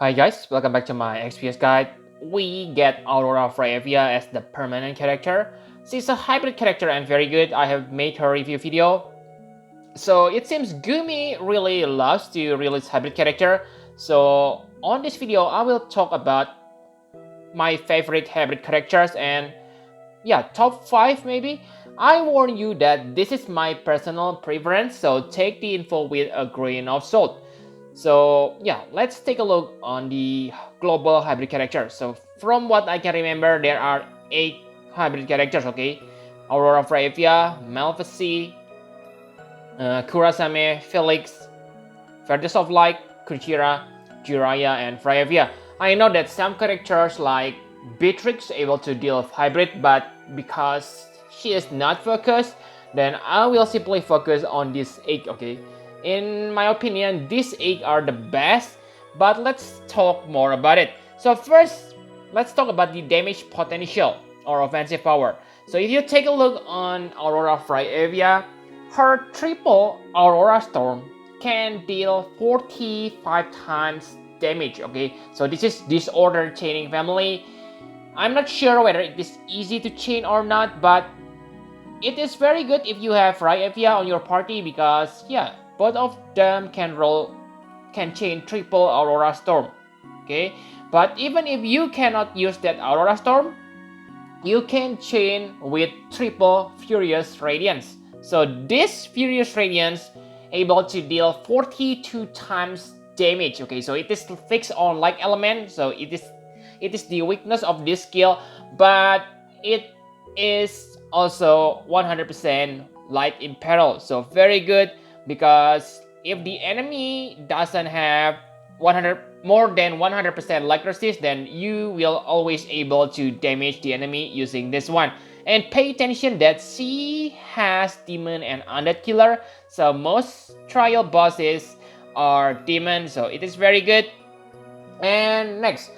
Hi guys, welcome back to my XPS guide. We get Aurora Freya as the permanent character. She's a hybrid character and very good. I have made her review video. So it seems Gumi really loves to release hybrid character. So on this video, I will talk about my favorite hybrid characters and yeah, top 5 maybe. I warn you that this is my personal preference, so take the info with a grain of salt. So yeah, let's take a look on the global hybrid characters. So from what I can remember, there are 8 hybrid characters, okay? Aurora Freya, Maleficent, Kurasame, Felix, Feathers of Light, Kuchira, Jiraiya, and Freya. I know that some characters like Beatrix able to deal with hybrid, but because she is not focused, then I will simply focus on these 8, okay? In my opinion, these 8 are the best, but let's talk more about it. So first, let's talk about the damage potential or offensive power. So if you take a look on Aurora Freya, her triple Aurora Storm can deal 45 times damage, okay? So this is disorder chaining family. I'm not sure whether it is easy to chain or not, but it is very good if you have Freya on your party because yeah, both of them can chain triple Aurora Storm. Okay? But even if you cannot use that Aurora Storm, you can chain with triple Furious Radiance. So this Furious Radiance able to deal 42 times damage. Okay, so it is fixed on like element, so it is the weakness of this skill, but it is also 100% light in peril. So very good because if the enemy doesn't have 100 more than 100% light resist, then you will always able to damage the enemy using this one. And pay attention that she has demon and undead killer, so most trial bosses are demon, so it is very good. And next,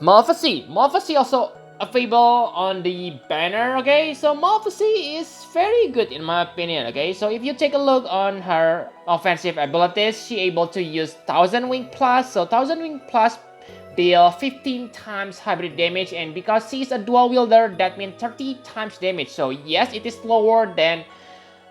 Maleficent. Maleficent also available on the banner, okay? So Maleficent is very good in my opinion, okay? So if you take a look on her offensive abilities, she able to use 1000 Wing Plus. So 1000 Wing Plus deal 15 times hybrid damage, and because she's a dual wielder, that means 30 times damage. So yes, it is lower than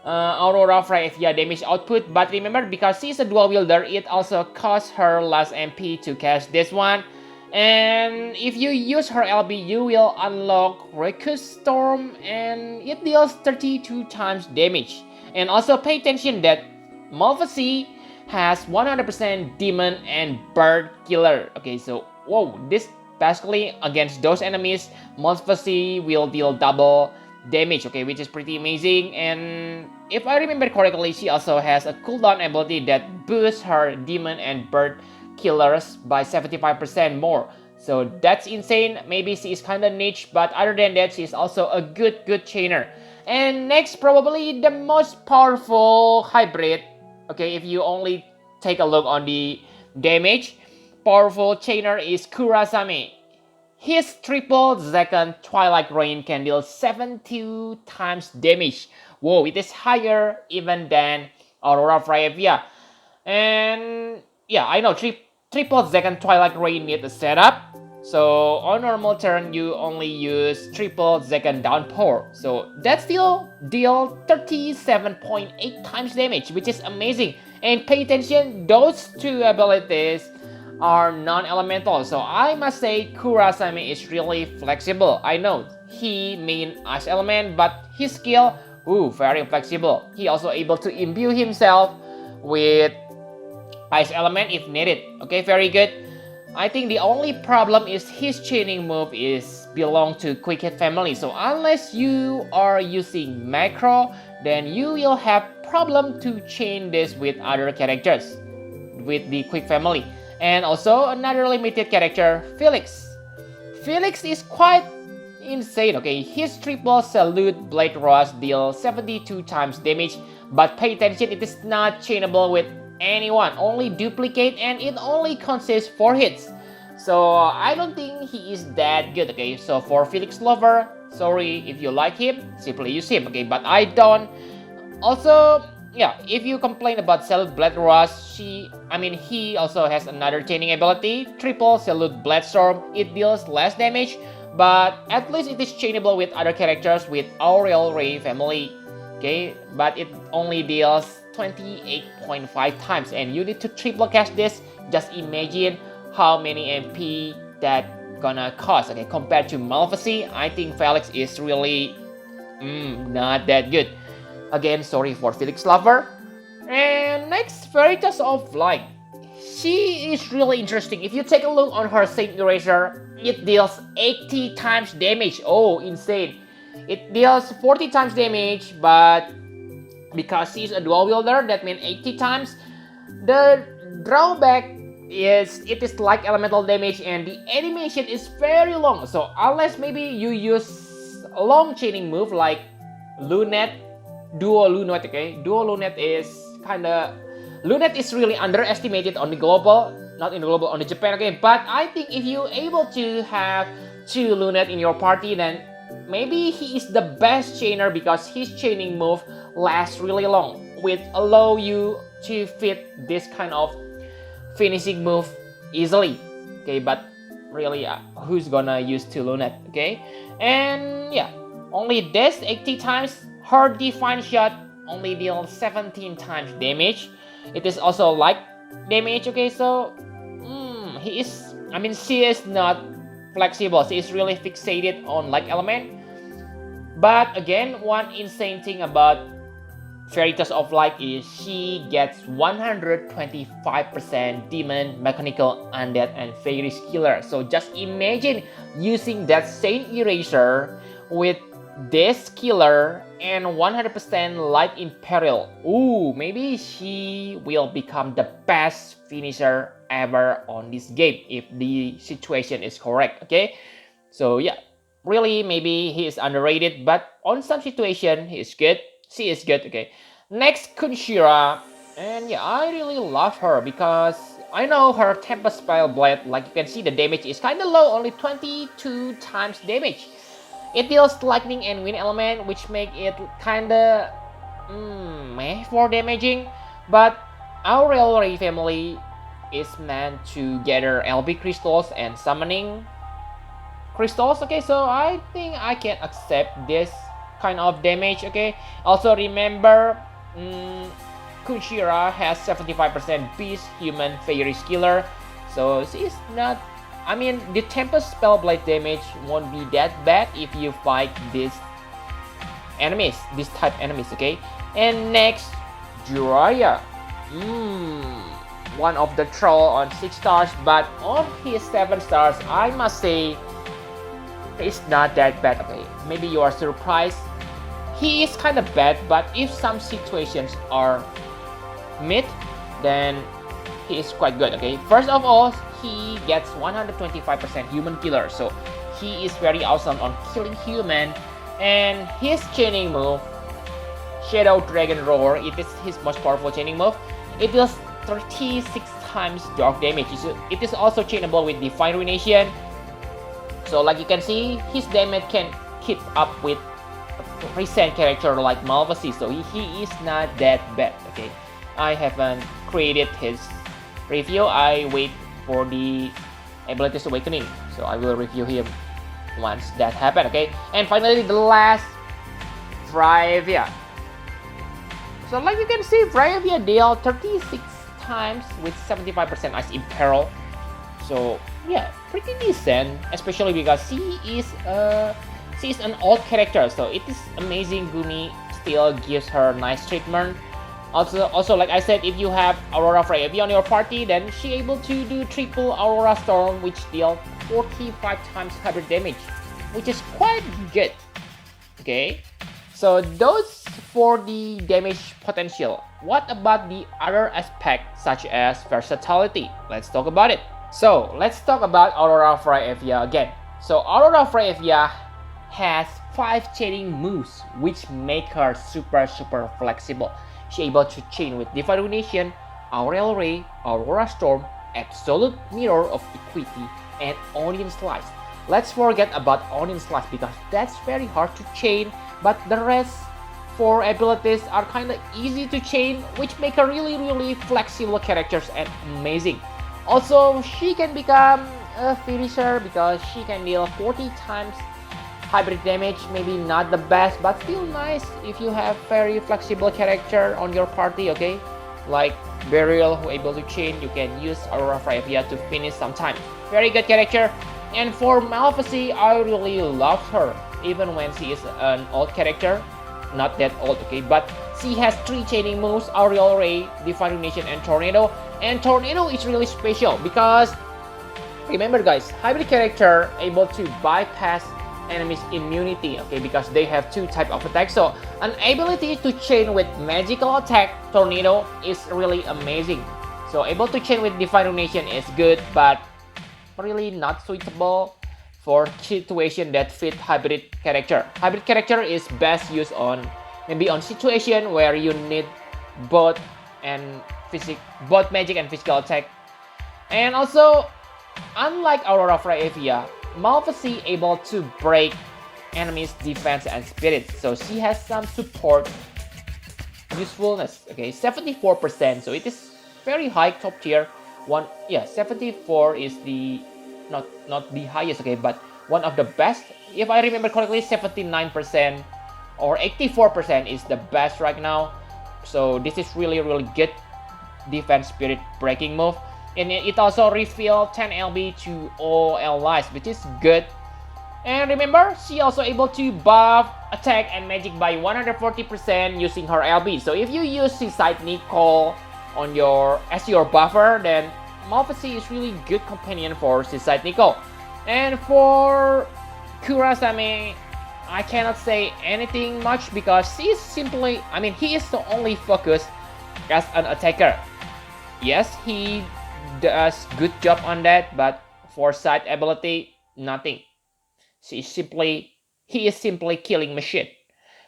Aurora Freya damage output, but remember, because she's a dual wielder, it also costs her less MP to cast this one. And if you use her LB, you will unlock Recus Storm, and it deals 32 times damage. And also pay attention that Maleficent has 100% demon and bird killer. Okay, so whoa, this basically against those enemies, Maleficent will deal double damage, okay, which is pretty amazing. And if I remember correctly, she also has a cooldown ability that boosts her demon and bird killers by 75% more. So that's insane. Maybe she is kind of niche, but other than that, she's also a good chainer. And next, probably the most powerful hybrid. Okay, if you only take a look on the damage, powerful chainer is Kurasame. His triple second Twilight Rain can deal 72 times damage. Whoa, it is higher even than Aurora Freya. And yeah, I know triple second Twilight Rain need a setup. So on normal turn, you only use triple second downpour. So that still deal 37.8 times damage, which is amazing. And pay attention, those two abilities are non-elemental. So I must say Kurasame is really flexible. I know he mean ice element, but his skill, very flexible. He also able to imbue himself with ice element if needed. Okay, very good. I think the only problem is his chaining move is belong to Quick Hit family. So unless you are using macro, then you will have problem to chain this with other characters with the Quick family. And also another limited character, Felix. Felix is quite insane, okay? His triple salute blade rush deals 72 times damage, but pay attention, it is not chainable with anyone, only duplicate, and it only consists 4 hits. So I don't think he is that good, okay? So for Felix lover, sorry if you like him, simply use him, okay? But I don't. Also, yeah, if you complain about Salute Blade Rush, he also has another chaining ability, Triple Salute Blade Storm. It deals less damage, but at least it is chainable with other characters with Aurel Ray family. Okay, but it only deals 28.5 times, and you need to triple cast this. Just imagine how many MP that gonna cost. Okay, compared to Malphasy, I think Felix is really not that good. Again, sorry for Felix lover. And next, Veritas of Light. She is really interesting. If you take a look on her Saint Eraser, it deals 80 times damage. Oh, insane. It deals 40 times damage, but because she's a dual wielder, that means 80 times. The drawback is it is like elemental damage and the animation is very long. So unless maybe you use a long chaining move like Lunette, Duo Lunette, okay? Duo Lunette is kinda... Lunette is really underestimated on the global, not in the global, on the Japan, okay? But I think if you're able to have 2 Lunette in your party, then maybe he is the best chainer because his chaining move lasts really long, which allow you to fit this kind of finishing move easily, okay? But really, who's gonna use 2 Lunette, okay? And yeah, only this 80 times. Her Divine Shot only deals 17 times damage. It is also light damage, okay? So, she is not flexible. She is really fixated on light element. But again, one insane thing about Veritas of Light is she gets 125% demon, mechanical, undead, and fairy killer. So just imagine using that Saint Eraser with this killer and 100% light in peril. Ooh, maybe she will become the best finisher ever on this game if the situation is correct, okay? So yeah, really maybe he is underrated, but on some situation he is good. She is good, okay? Next, Kunshira. And yeah, I really love her because I know her Tempest Spell Blade, like you can see the damage is kinda low, only 22 times damage. It deals lightning and wind element, which make it kinda meh for damaging. But our Ray family is meant to gather LB crystals and summoning crystals. Okay, so I think I can accept this kind of damage. Okay. Also remember, Kunshira has 75% beast, human, fairy killer, so she's not. The Tempest Spellblade damage won't be that bad if you fight these enemies, this type enemies, okay? And next, Jiraiya. One of the troll on 6 stars, but on his 7 stars, I must say, it's not that bad, okay? Maybe you are surprised. He is kind of bad, but if some situations are mid, then he is quite good, okay? First of all, he gets 125% human killer, so he is very awesome on killing human. And his chaining move, Shadow Dragon Roar, it is his most powerful chaining move. It deals 36 times dark damage. It is also chainable with Divine Ruination. So like you can see, his damage can keep up with a recent character like Malphasy, so he is not that bad, okay? I haven't created his review. I wait for the Abilities Awakening, so I will review him once that happens, okay? And finally, the last, Fryavia. So like you can see, Fryavia deal 36 times with 75% ice in peril. So yeah, pretty decent, especially because she is an old character, so it is amazing Gumi still gives her nice treatment. Also, like I said, if you have Aurora Fryavia on your party, then she able to do triple Aurora Storm, which deal 45 times 100 damage, which is quite good. Okay, so those for the damage potential. What about the other aspect, such as versatility? Let's talk about it. So let's talk about Aurora Fryavia again. So Aurora Fryavia has 5 chaining moves, which make her super flexible. She's able to chain with Divine Ruination, Aurel Ray, Aurora Storm, Absolute Mirror of Equity, and Onion Slice. Let's forget about Onion Slice because that's very hard to chain, but the rest 4 abilities are kind of easy to chain, which make her really flexible characters and amazing. Also, she can become a finisher because she can deal 40 times hybrid damage. Maybe not the best, but still nice if you have very flexible character on your party, okay? Like Burial, who able to chain, you can use Aurora Fryavia to finish sometime. Very good character. And for Malefici, I really love her, even when she is an old character. Not that old, okay? But she has 3 chaining moves: Aerial Ray, Divine Ruination, and Tornado. And Tornado is really special because, remember guys, hybrid character able to bypass enemies immunity, okay, because they have 2 type of attack. So an ability to chain with magical attack, Tornado, is really amazing. So able to chain with Divine Ruination is good, but really not suitable for situation that fit hybrid character. Hybrid character is best used on maybe on situation where you need both magic and physical attack. And also, unlike Aurora Fryavia, Malefici able to break enemies' defense and spirit, so she has some support usefulness. Okay, 74%, so it is very high, top tier. 74 is the not the highest, okay, but one of the best. If I remember correctly, 79% or 84% is the best right now. So this is really good defense spirit breaking move. And it also refill 10 LB to all allies, which is good. And remember, she also able to buff attack and magic by 140% using her LB. So if you use Seaside Nicole on as your buffer, then Malefici is really good companion for Seaside Nicole. And for Kurasame, I cannot say anything much because he is the only focus as an attacker. Yes, he does good job on that, but for side ability, nothing. He is simply killing machine.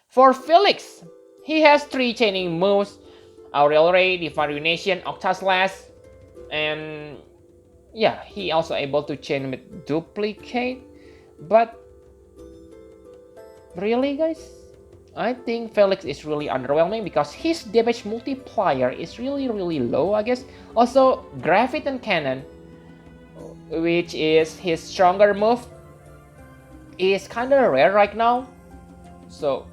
For Felix, he has 3 chaining moves: Aerial Ray, Divine Ruination, Octaslash, and yeah, he also able to chain with Duplicate. But really guys, I think Felix is really underwhelming because his damage multiplier is really low, I guess. Also, Graviton Cannon, which is his stronger move, is kinda rare right now. So,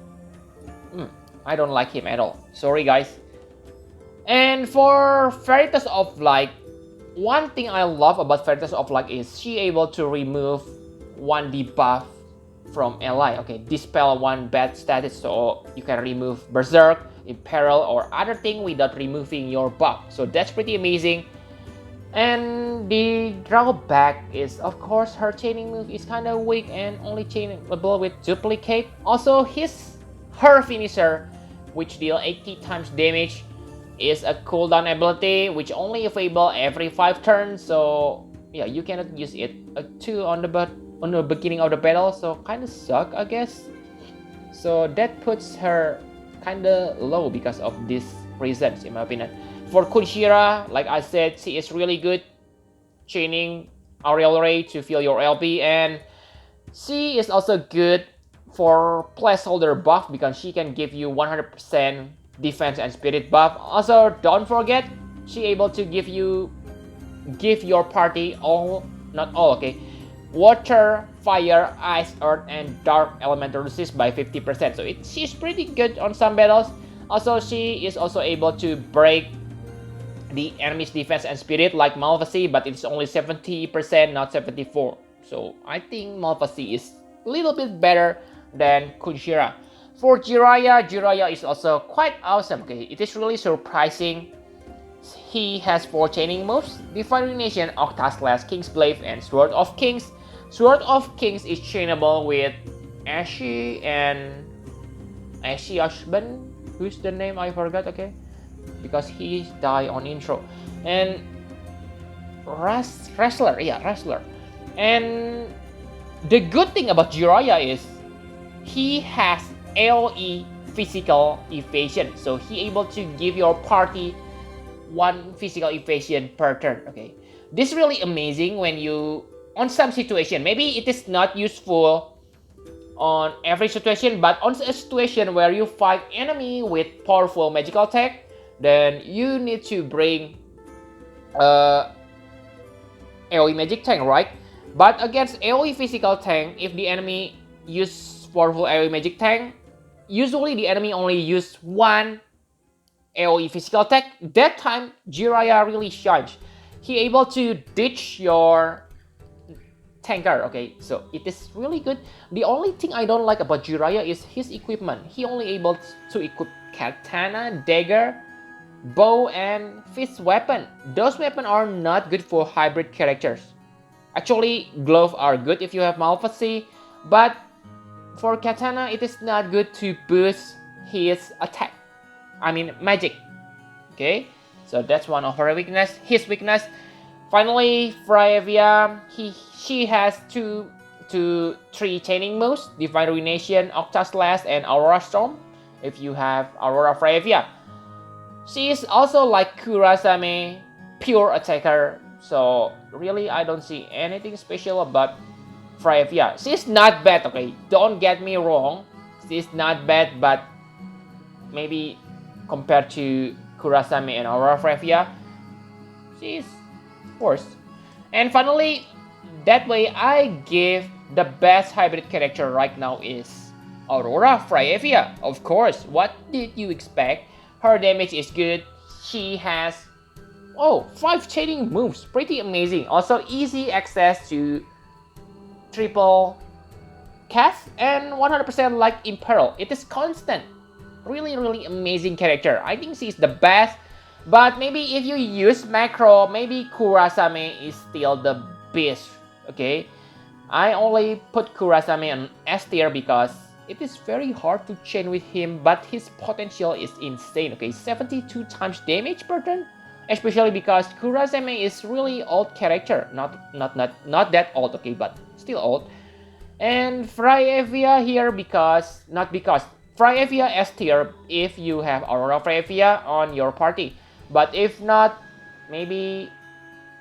I don't like him at all. Sorry guys. And for Veritas of Light, one thing I love about Veritas of Light is she able to remove 1 debuff from ally. Okay, dispel 1 bad status, so you can remove Berserk, Imperil, or other thing without removing your buff. So that's pretty amazing. And the drawback is, of course, her chaining move is kind of weak and only chainable with Duplicate. Also, her finisher, which deal 80 times damage, is a cooldown ability which only available every 5 turns. So yeah, you cannot use it on the beginning of the battle, so kind of suck, I guess. So that puts her kind of low because of these reasons, in my opinion. For Kunshira, like I said, she is really good chaining Aerial Ray to fill your LP, and she is also good for placeholder buff because she can give you 100% defense and spirit buff. Also, don't forget, she able to give your party water, fire, ice, earth, and dark elemental resist by 50%. So she's pretty good on some battles. Also, she is also able to break the enemy's defense and spirit like Malefici, but it's only 70%, not 74%. So I think Malefici is a little bit better than Kunshira. For Jiraiya is also quite awesome. Okay, it is really surprising. He has 4 chaining moves: Divine Ruination, Octaslash, King's Blade, and Sword of Kings. Sword of Kings is chainable with Ashi Ashban, who's the name I forgot, okay? Because he died on intro. And Wrestler. And the good thing about Jiraiya is he has AoE physical evasion. So he able to give your party 1 physical evasion per turn, okay? This is really amazing when you, on some situation, maybe it is not useful on every situation, but on a situation where you fight enemy with powerful magical attack, then you need to bring AoE magic tank, right? But against AoE physical tank, if the enemy use powerful AoE magic tank, usually the enemy only use one AoE physical attack. That time Jiraiya really shines. He able to ditch your tanker. Okay, so it is really good. The only thing I don't like about Jiraiya is his equipment. He only able to equip katana, dagger, bow, and fist weapon. Those weapons are not good for hybrid characters. Actually, gloves are good if you have Malphasy, but for katana it is not good to boost his attack. I mean magic. Okay, so that's one of her weakness. His weakness. Finally, Fryevia, she has three chaining moves: Divine Ruination, Octa Slash, and Aurora Storm. If you have Aurora Fryevia, she is also like Kurasame, pure attacker. So really, I don't see anything special about Fryevia. She's not bad, okay? Don't get me wrong. She's not bad, but maybe compared to Kurasame and Aurora Fryevia, she's worse. And finally, that way I give the best hybrid character right now is Aurora Fryevia. Of course, what did you expect? Her damage is good. She has 5 chaining moves, pretty amazing. Also easy access to triple cast and 100% like Imperil. It is constant. Really amazing character. I think she's the best. But maybe if you use macro, maybe Kurasame is still the best. Okay, I only put Kurasame on S tier because it is very hard to chain with him, but his potential is insane. Okay, 72 times damage per turn, especially because Kurasame is really old character. Not that old, okay, but still old. And Fryevia here because Fryevia S tier if you have Aurora Fryevia on your party. But if not, maybe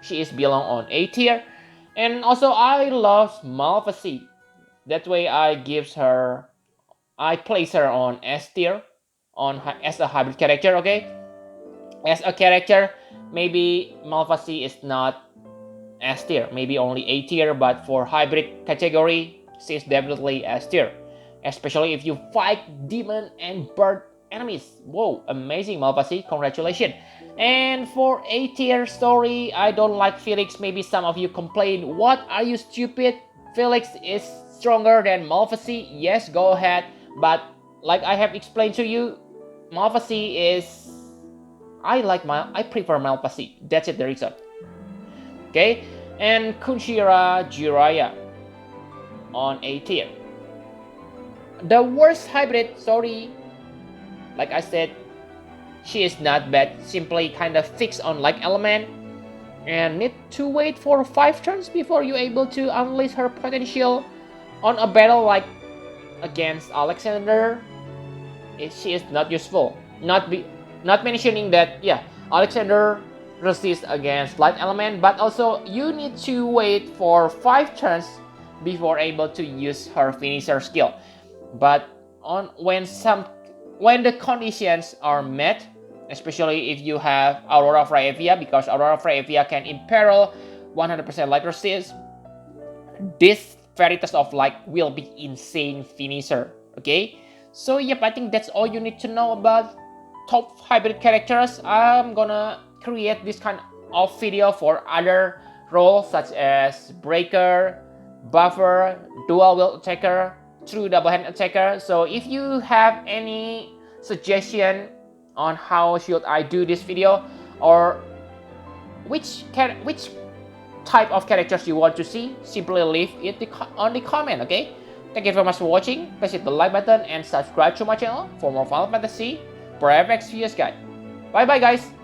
she is belong on A tier. And also I love Malphasy. That way I place her on S tier as a hybrid character, okay? As a character, maybe Malphasy is not S tier, maybe only A tier, but for hybrid category, she is definitely S tier. Especially if you fight demon and bird enemies. Whoa, amazing Malphasy, congratulations. And for A tier story, I don't like Felix. Maybe some of you complain, what, are you stupid? Felix is stronger than Malphasy. Yes, go ahead. But like I have explained to you, Malphasy is... I prefer Malphasy. That's it, the reason. Okay, and Kunshira Jiraiya on A tier. The worst hybrid, sorry, like I said, she is not bad, simply kind of fixed on like element and need to wait for 5 turns before you're able to unleash her potential on a battle like against Alexander. She is not useful. Not mentioning that, yeah, Alexander resists against light element, but also you need to wait for 5 turns before able to use her finisher skill. But when the conditions are met, especially if you have Aurora Fryevia, because Aurora Fryevia can imperil 100% light resist, this Veritas of Light will be insane finisher. Okay, so yep, I think that's all you need to know about top hybrid characters. I'm gonna create this kind of video for other roles such as Breaker, Buffer, Dual Wield Attacker, True Double Hand Attacker. So if you have any suggestion on how should I do this video, or which type of characters you want to see, simply leave it on the comment, okay? Thank you very much for watching. Please hit the like button and subscribe to my channel for more Final Fantasy Private Videos guide. Bye bye guys!